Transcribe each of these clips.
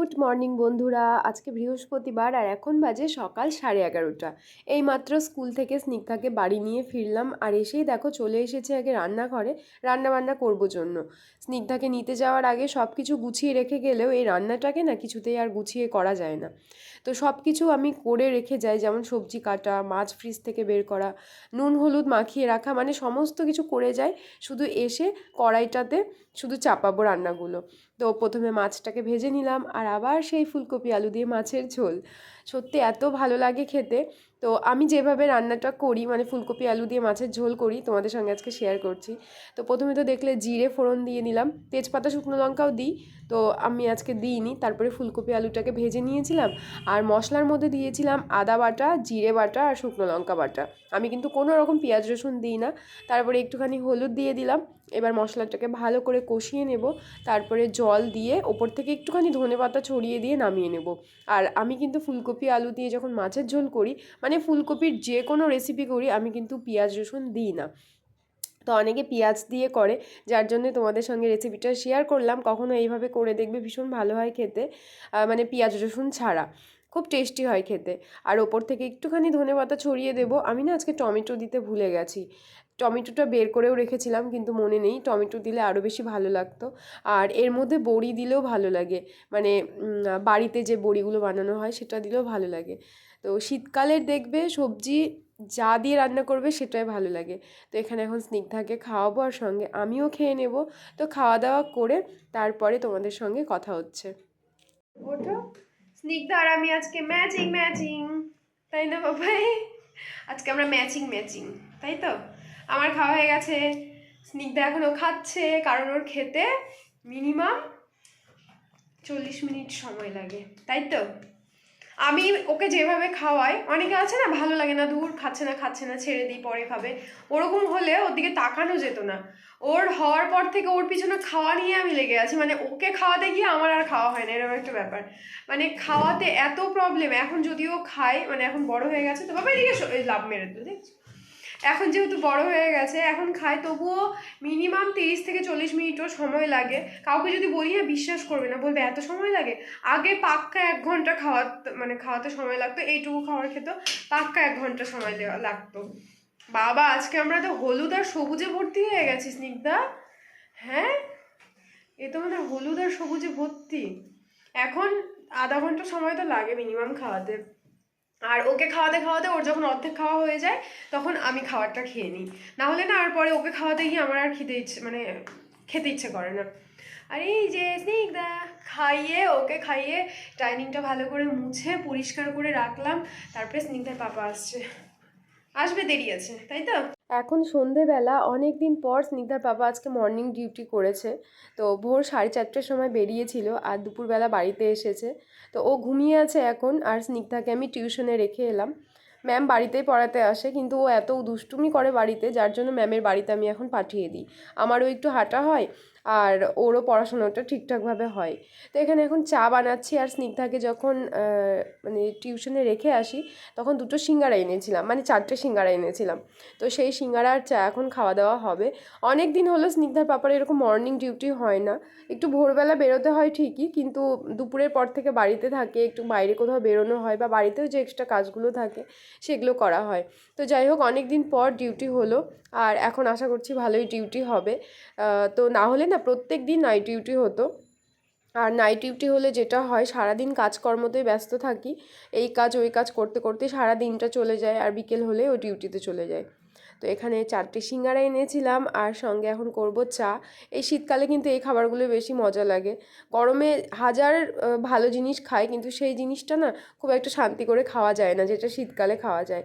Good morning বন্ধুরা। আজকে বৃহস্পতিবার আর এখন বাজে সকাল 11:30। এইমাত্র স্কুল থেকে স্নিগ্ধাকে বাড়ি নিয়ে ফিরলাম আর এসেই দেখো চলে এসেছে আগে রান্নাঘরে রান্নাবান্না করবো জন্য। স্নিগ্ধাকে নিতে যাওয়ার আগে সব কিছু গুছিয়ে রেখে গেলেও এই রান্নাটাকে না কিছুতেই আর গুছিয়ে করা যায় না। তো সব কিছু আমি করে রেখে যাই, যেমন সবজি কাটা, মাছ ফ্রিজ থেকে বের করা, নুন হলুদ মাখিয়ে রাখা, মানে সমস্ত কিছু করে যাই। শুধু এসে কড়াইটাতে শুধু চাপাবো রান্নাগুলো। তো প্রথমে মাছটাকে ভেজে নিলাম আর আবার সেই ফুলকপি আলু দিয়ে মাছের ঝোল। সত্যি এত ভালো লাগে খেতে। তো আমি যেভাবে রান্নাটা করি, মানে ফুলকপি আলু দিয়ে মাছের ঝোল করি, তোমাদের সঙ্গে আজকে শেয়ার করছি। তো প্রথমে তো দেখলে জিরে ফোড়ন দিয়ে নিলাম, তেজপাতা শুকনো লঙ্কাও দিই। তো আমি আজকে দিইনি। তারপরে ফুলকপি আলুটাকে ভেজে নিয়েছিলাম আর মশলার মধ্যে দিয়েছিলাম আদা বাটা, জিরে বাটা আর শুকনো লঙ্কা বাটা। আমি কিন্তু কোনো রকম পেঁয়াজ রসুন দিই না। তারপরে একটুখানি হলুদ দিয়ে দিলাম। এবার মশলাটাকে ভালো করে কষিয়ে নেব। তারপরে জল দিয়ে ওপর থেকে একটুখানি ধনেপাতা ছড়িয়ে দিয়ে নামিয়ে নেব। আর আমি কিন্তু ফুলকপি আলু দিয়ে যখন মাছের ঝোল করি, মানে ফুলকপির যে কোনো রেসিপি করি, আমি কিন্তু পেঁয়াজ রসুন দিই না। তো অনেকে পেঁয়াজ দিয়ে করে, যার জন্য তোমাদের সঙ্গে রেসিপিটা শেয়ার করলাম। কখনো এইভাবে করে দেখবে, ভীষণ ভালো হয় খেতে। মানে পেঁয়াজ রসুন ছাড়া খুব টেস্টি হয় খেতে। আর ওপর থেকে একটুখানি ধনেপাতা ছড়িয়ে দেবো। আমি না আজকে টমেটো দিতে ভুলে গেছি। টমেটোটা বের করেও রেখেছিলাম কিন্তু মনে নেই। টমেটো দিলে আরও বেশি ভালো লাগতো। আর এর মধ্যে বড়ি দিলেও ভালো লাগে, মানে বাড়িতে যে বড়িগুলো বানানো হয় সেটা দিলেও ভালো লাগে। তো শীতকালের দেখবে সবজি যা দিয়ে রান্না করবে সেটাই ভালো লাগে। তো এখানে এখন স্নিগ্ধাকে খাওয়াবো আর সঙ্গে আমিও খেয়ে নেব। তো খাওয়া দাওয়া করে তারপরে তোমাদের সঙ্গে কথা হচ্ছে। ওঠো, স্নিগ্ধা আর আমি আজকে ম্যাচিং ম্যাচিং, তাই না বাবাই? আজকে আমরা ম্যাচিং ম্যাচিং, তাই তো? আমার খাওয়া হয়ে গেছে, স্নিগ্ধা এখনও খাচ্ছে, কারণ ওর খেতে মিনিমাম 40 মিনিট সময় লাগে, তাই তো? আমি ওকে যেভাবে খাওয়াই, অনেকে আছে না ভালো লাগে না, দূর খাচ্ছে না ছেড়ে দিই পরে খাবে, ওরকম হলে ওর দিকে তাকানো যেত না। ওর হওয়ার পর থেকে ওর পিছনে খাওয়া নিয়ে আমি লেগে আছি, মানে ওকে খাওয়াতে গিয়ে আমার আর খাওয়া হয় না, এরকম একটা ব্যাপার। মানে খাওয়াতে এত প্রবলেম। এখন যদিও খাই, মানে এখন বড় হয়ে গেছে তো, বাবা এদিকে লাভ মেরে দিল, দেখছি। এখন যেহেতু বড় হয়ে গেছে, এখন খায়, তবুও মিনিমাম 30 থেকে 40 মিনিটও সময় লাগে। কাউকে যদি বলি না, বিশ্বাস করবে না, বলবে এত সময় লাগে। আগে পাক্কা 1 ঘন্টা খাওয়াতে সময় লাগতো, এইটুকু খাবার খেত, পাক্কা 1 ঘন্টা সময় লাগতো। বাবা আজকে আমরা তো হলুদ আর সবুজে ভর্তি হয়ে গেছি স্নিগ্ধা। হ্যাঁ, এ তো মানে হলুদ আর সবুজে ভর্তি। এখন আধা ঘন্টা সময় তো লাগে মিনিমাম খাওয়াতে। আর ওকে খাওয়াতে খাওয়াতে ওর যখন অর্ধেক খাওয়া হয়ে যায়, তখন আমি খাবারটা খেয়ে নিই। না হলে না, আর পরে ওকে খাওয়াতে গিয়ে আমার আর খেতে ইচ্ছে করে না। আর এই যে স্নিগ্ধা, ওকে খাইয়ে ডাইনিংটা ভালো করে মুছে পরিষ্কার করে রাখলাম। তারপরে স্নিগ্ধার পাপা আসবে, দেরি আছে, তাই তো? এখন সন্ধেবেলা, অনেক দিন পর স্নিগ্ধার বাবা আজকে মর্নিং ডিউটি করেছে। তো ভোর 4:30টার সময় বেরিয়েছিল আর দুপুরবেলা বাড়িতে এসেছে। তো ও ঘুমিয়ে আছে এখন, আর স্নিগ্ধাকে আমি টিউশনে রেখে এলাম। ম্যাম বাড়িতেই পড়াতে আসে, কিন্তু ও এত দুষ্টুমি করে বাড়িতে, যার জন্য ম্যামের বাড়িতে আমি এখন পাঠিয়ে দিই। আমারও একটু হাঁটা হয় আর ওরও পড়াশোনাটা ঠিকঠাকভাবে হয়। তো এখানে এখন চা বানাচ্ছি, আর স্নিগ্ধাকে যখন মানে টিউশনে রেখে আসি, তখন 2টো সিঙ্গারা এনেছিলাম, মানে 4টে সিঙ্গারা এনেছিলাম। তো সেই সিঙ্গারা আর চা এখন খাওয়া দাওয়া হবে। অনেক দিন হলো স্নিগ্ধার পাপার এরকম মর্নিং ডিউটি হয় না। একটু ভোরবেলা বেরোতে হয় ঠিকই, কিন্তু দুপুরের পর থেকে বাড়িতে থাকে, একটু বাইরে কোথাও বেরোনো হয় বা বাড়িতেও যে এক্সট্রা কাজগুলো থাকে সেগুলো করা হয়। তো যাই হোক, অনেক দিন পর ডিউটি হলো আর এখন আশা করছি ভালোই ডিউটি হবে। তো না হলে না প্রত্যেক দিন নাইট ডিউটি হতো। আর নাইট ডিউটি হলে যেটা হয়, সারাদিন কাজকর্মতেই ব্যস্ত থাকি, এই কাজ ওই কাজ করতে করতে সারা দিনটা চলে যায়, আর বিকেল হলে ও ডিউটিতে চলে যায়। তো এখানে 4টে সিঙ্গারা এনেছিলাম আর সঙ্গে এখন করব চা। এই শীতকালে কিন্তু এই খাবারগুলো বেশি মজা লাগে। গরমে হাজার ভালো জিনিস খাই, কিন্তু সেই জিনিসটা না খুব একটা শান্তি করে খাওয়া যায় না, যেটা শীতকালে খাওয়া যায়।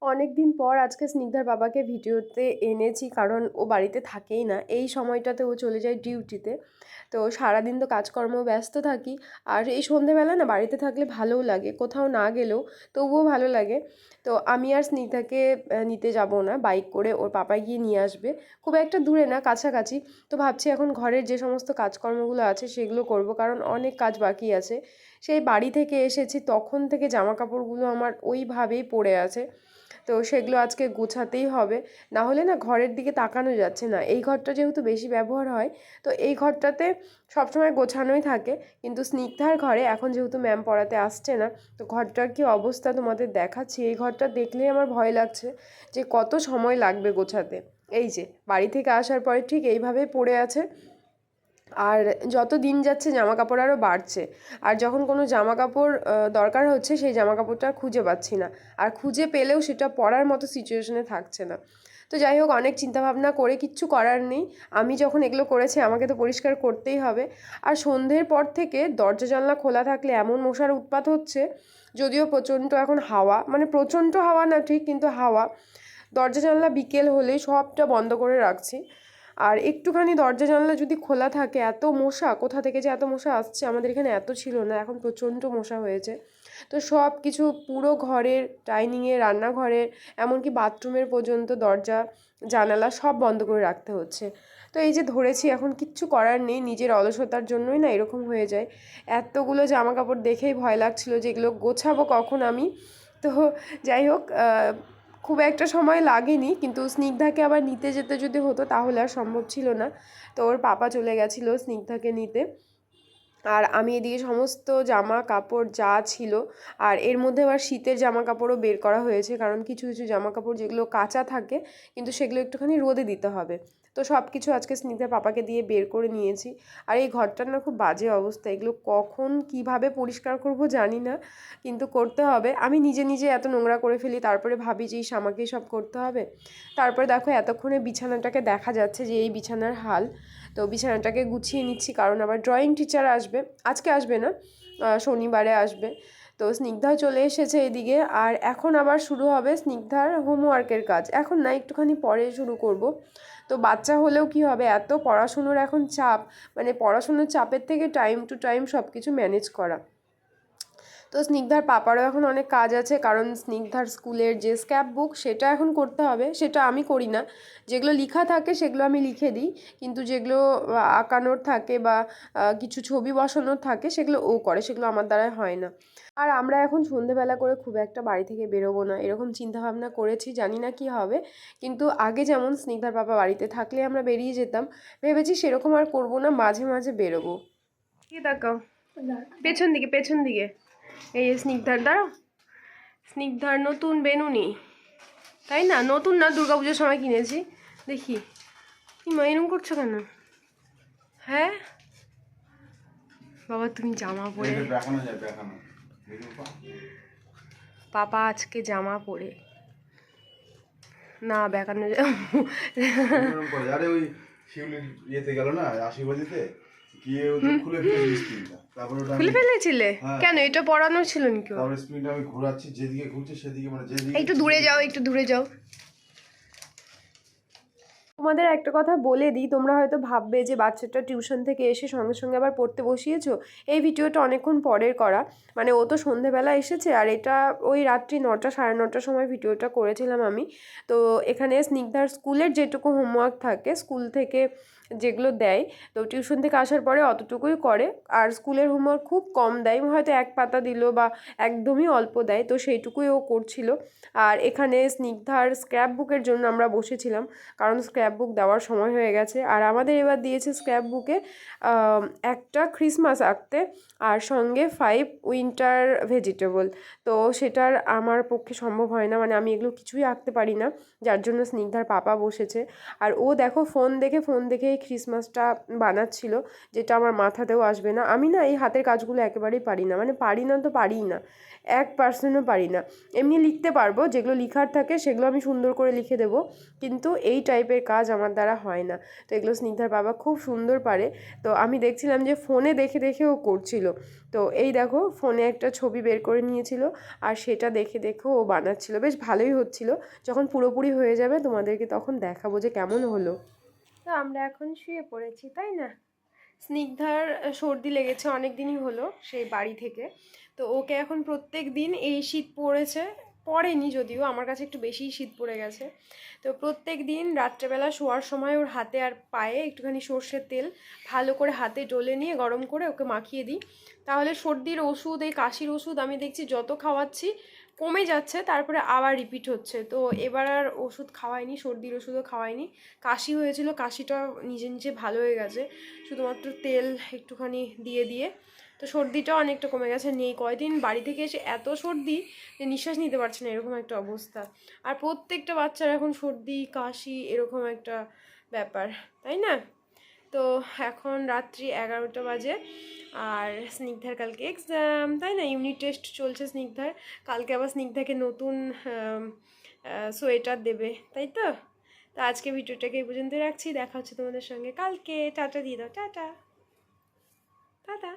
অনেক দিন পর আজকে স্নিগ্ধার বাবাকে ভিডিওতে এনেছি, কারণ ও বাড়িতে থাকেই না, এই সময়টাতে ও চলে যায় ডিউটিতে। তো সারাদিন তো কাজকর্ম ব্যস্ত থাকি, আর এই সন্ধেবেলা না বাড়িতে থাকলে ভালোও লাগে, কোথাও না গেলেও তবুও ভালো লাগে। তো আমি আর স্নিগ্ধাকে নিতে যাব না, বাইক করে ওর পাপা গিয়ে নিয়ে আসবে। খুব একটা দূরে না, কাছাকাছি। তো ভাবছি এখন ঘরের যে সমস্ত কাজকর্মগুলো আছে সেগুলো করব, কারণ অনেক কাজ বাকি আছে। সেই বাড়ি থেকে এসেছি তখন থেকে জামা কাপড়গুলো আমার ওইভাবেই পড়ে আছে। তো সেগুলো আজকে গোছাতেই হবে, না হলে না ঘরের দিকে তাকানো যাচ্ছে না। এই ঘরটা যেহেতু বেশি ব্যবহার হয়, তো এই ঘরটাতে সবসময় গোছানোই থাকে, কিন্তু স্নিগ্ধার ঘরে এখন যেহেতু ম্যাম পড়াতে আসছে না, তো ঘরটার কি অবস্থা তোমাদের দেখাচ্ছি। এই ঘরটা দেখলেই আমার ভয় লাগছে যে কত সময় লাগবে গোছাতে। এই যে বাড়ি থেকে আসার পরে ঠিক এইভাবে পড়ে আছে, আর যত দিন যাচ্ছে জামা কাপড় আরও বাড়ছে। আর যখন কোনো জামা কাপড় দরকার হচ্ছে, সেই জামা কাপড়টা খুঁজে পাচ্ছি না, আর খুঁজে পেলেও সেটা পরার মতো সিচুয়েশনে থাকছে না। তো যাই হোক, অনেক চিন্তাভাবনা করে কিচ্ছু করার নেই। আমি যখন এগুলো করেছি আমাকে তো পরিষ্কার করতেই হবে। আর সন্ধ্যের পর থেকে দরজা জানলা খোলা থাকলে এমন মশার উৎপাত হচ্ছে, যদিও প্রচণ্ড এখন হাওয়া, মানে প্রচণ্ড হাওয়া না ঠিক, কিন্তু হাওয়া। দরজা জানলা বিকেল হলেই সবটা বন্ধ করে রাখছি। আর একটুখানি দরজা জানলা যদি খোলা থাকে, এত মশা, কোথা থেকে যে এত মশা আসছে, আমাদের এখানে এত ছিল না, এখন প্রচণ্ড মশা হয়েছে। তো সব কিছু পুরো ঘরের, ডাইনিংয়ে, রান্নাঘরের, এমনকি বাথরুমের পর্যন্ত দরজা জানালা সব বন্ধ করে রাখতে হচ্ছে। তো এই যে ধরেছি, এখন কিচ্ছু করার নেই, নিজের অলসতার জন্যই না এরকম হয়ে যায়। এতগুলো জামা কাপড় দেখেই ভয় লাগছিল যে এগুলো গোছাবো কখন আমি। তো যাই হোক, খুব একটা সময় লাগেনি, কিন্তু স্নিগ্ধাকে আবার নিতে যেতে যদি হতো তাহলে আর সম্ভব ছিল না। তো ওর পাপা চলে গেছিলো স্নিগ্ধাকে নিতে, আর আমি এদিকে সমস্ত জামা কাপড় যা ছিল, আর এর মধ্যে আবার শীতের জামা কাপড়ও বের করা হয়েছে, কারণ কিছু কিছু জামা কাপড় যেগুলো কাঁচা থাকে কিন্তু সেগুলো একটুখানি রোদে দিতে হবে। তো সব কিছু আজকে স্নিগ্ধার পাপাকে দিয়ে বের করে নিয়েছি। আর এই ঘরটার না খুব বাজে অবস্থা, এগুলো কখন কিভাবে পরিষ্কার করব জানি না, কিন্তু করতে হবে। আমি নিজে নিজে এত নোংরা করে ফেলি, তারপরে ভাবি যে ইস, আমাকেই সব করতে হবে। তারপরে দেখো এতক্ষণে বিছানাটাকে দেখা যাচ্ছে যে এই বিছানার হাল। তো বিছানাটাকে গুছিয়ে নিচ্ছি, কারণ আবার ড্রয়িং টিচার আসবে, আজকে আসবে না, শনিবারে আসবে। তো স্নিগ্ধাও চলে এসেছে এদিকে, আর এখন আবার শুরু হবে স্নিগ্ধার হোমওয়ার্কের কাজ। এখন না, একটুখানি পরে শুরু করব। তো বাচ্চা হলেও কি হবে, এত পড়াশুনোর এখন চাপ, মানে পড়াশুনোর চাপের থেকে টাইম টু টাইম সব কিছু ম্যানেজ করা। তো স্নিগ্ধার পাপারও এখন অনেক কাজ আছে, কারণ স্নিগ্ধার স্কুলের যে স্ক্র্যাপ বুক সেটা এখন করতে হবে। সেটা আমি করি না, যেগুলো লেখা থাকে সেগুলো আমি লিখে দিই, কিন্তু যেগুলো আঁকানোর থাকে বা কিছু ছবি বসানোর থাকে সেগুলো ও করে, সেগুলো আমার দ্বারাই হয় না। আর আমরা এখন সন্ধেবেলা করে খুব একটা বাড়ি থেকে বেরোবো না, এরকম চিন্তাভাবনা করেছি, জানি না কি হবে। কিন্তু আগে যেমন স্নিগ্ধার পাপা বাড়িতে থাকলে আমরা বেরিয়ে যেতাম, ভেবেছি সেরকম আর করবো না, মাঝে মাঝে বেরোবো। কি দেখাও, পেছন দিকে পেছন দিকে। এই যে স্নিগ্ধার, দাঁড়াও, স্নিগ্ধার নতুন বেনুনি, তাই না? নতুন না, দুর্গাপুজোর সময় কিনেছি। দেখি, কি মা এরকম করছো কেন? হ্যাঁ বাবা, তুমি জামা পরে, পাপা আজকে জামা পরে, না বেকানো আরে ওই শিউলির ইয়েতে গেল না, আশীর্বাদীতে গিয়ে খুলে খুলে ফেলেছিলে কেন? এটা পরানো ছিল নাকি? তারপরে স্পিনটা আমি ঘোরাচ্ছি, যেদিকে ঘুরছে সেদিকে, মানে যেদিকে। একটু দূরে যাও, একটু দূরে যাও। তোমাদের একটা কথা বলে দিই, তোমরা হয়তো ভাববে যে বাচ্চাটা টিউশন থেকে এসে সঙ্গে সঙ্গে আবার পড়তে বসিয়েছো। এই ভিডিওটা অনেকক্ষণ পরের করা, মানে ও তো সন্ধেবেলা এসেছে, আর এটা ওই রাত্রি 9টা সাড়ে 9টার সময় ভিডিওটা করেছিলাম আমি। তো এখানে স্নিগ্ধার স্কুলের যেটুকু হোমওয়ার্ক থাকে স্কুল থেকে যেগুলো দেয়, তো টিউশন থেকে আসার পরে অতটুকুই করে, আর স্কুলের হোমওয়ার্ক খুব কম দেয়, হয়তো এক পাতা দিল বা একদমই অল্প দেয়, তো সেইটুকুই ও করছিল। আর এখানে স্নিগ্ধার স্ক্র্যাপ বুকের জন্য আমরা বসেছিলাম, কারণ স্ক্র্যাপ বুক দেওয়ার সময় হয়ে গেছে। আর আমাদের এবার দিয়েছে স্ক্র্যাপ বুকে একটা ক্রিসমাস আঁকতে, আর সঙ্গে 5 উইন্টার ভেজিটেবল। তো সেটার আমার পক্ষে সম্ভব হয় না, মানে আমি এগুলো কিছুই আঁকতে পারি না, যার জন্য স্নিগ্ধার পাপা বসেছে। আর ও দেখো ফোন দেখে এই ক্রিসমাসটা বানাচ্ছিল, যেটা আমার মাথাতেও আসবে না। আমি না এই হাতের কাজগুলো একেবারেই পারি না, মানে পারি না তো পারিই না, 1% পারি না। এমনি লিখতে পারবো, যেগুলো লিখার থাকে সেগুলো আমি সুন্দর করে লিখে দেবো, কিন্তু এই টাইপের কাজ আমার দ্বারা হয় না। তো এগুলো স্নিগ্ধার বাবা খুব সুন্দর পারে। তো আমি দেখছিলাম যে ফোনে দেখে ও করছিল। তো এই দেখো, ফোনে একটা ছবি বের করে নিয়েছিল, আর সেটা দেখে ও বানাচ্ছিল, বেশ ভালোই হচ্ছিল। যখন পুরোপুরি হয়ে যাবে তোমাদেরকে তখন দেখাবো যে কেমন হলো। তো আমরা এখন শুয়ে পড়েছি, তাই না? স্নিগ্ধার সর্দি লেগেছে অনেক দিনই হলো সেই বাড়ি থেকে। তো ওকে এখন প্রত্যেক দিন, এই শীত পড়েনি যদিও, আমার কাছে একটু বেশিই শীত পড়ে গেছে, তো প্রত্যেক দিন রাত্রেবেলা শোয়ার সময় ওর হাতে আর পায়ে একটুখানি সর্ষের তেল ভালো করে হাতে ডলে নিয়ে গরম করে ওকে মাখিয়ে দিই। তাহলে সর্দির ওষুধ, এই কাশির ওষুধ আমি দেখছি যত খাওয়াচ্ছি কমে যাচ্ছে, তারপরে আবার রিপিট হচ্ছে। তো এবার আর ওষুধ খাওয়াইনি, সর্দির ওষুধও খাওয়াইনি। কাশি হয়েছিল, কাশিটা নিজে নিজে ভালো হয়ে গেছে, শুধুমাত্র তেল একটুখানি দিয়ে দিয়ে। তো সর্দিটাও অনেকটা কমে গেছে। নেই, কয়দিন বাড়ি থেকে এসে এত সর্দি যে নিঃশ্বাস নিতে পারছে না, এরকম একটা অবস্থা। আর প্রত্যেকটা বাচ্চার এখন সর্দি কাশি এরকম একটা ব্যাপার, তাই না? তো এখন রাত্রি 11টা বাজে, আর স্নিগ্ধার কালকে এক্সাম, তাই না? ইউনিট টেস্ট চলছে স্নিগ্ধার। কালকে আবার স্নিগ্ধাকে নতুন সোয়েটার দেবে, তাই তো? তো আজকে ভিডিওটাকে এই পর্যন্ত রাখছি, দেখা হচ্ছে তোমাদের সঙ্গে কালকে। টাটা দিয়ে দাও, টাটা টাটা।